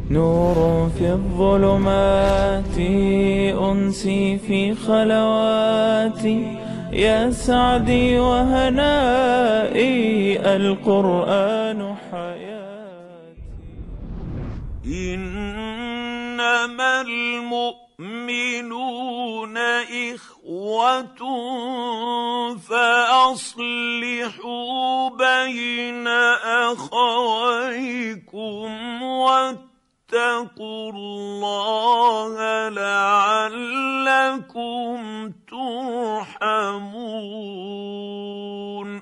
نور في الظلمات أنسي في خلواتي يا سعدي وهنائي القرآن حياتي. إنما المؤمنون إخوة فأصلحوا بين أخويكم واتقوا الله لعلكم ترحمون.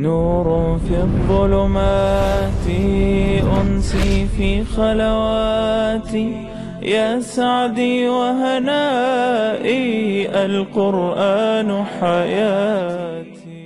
نور في الظلمات أنسي في خلواتي يا سعدي وهنائي القرآن حياتي.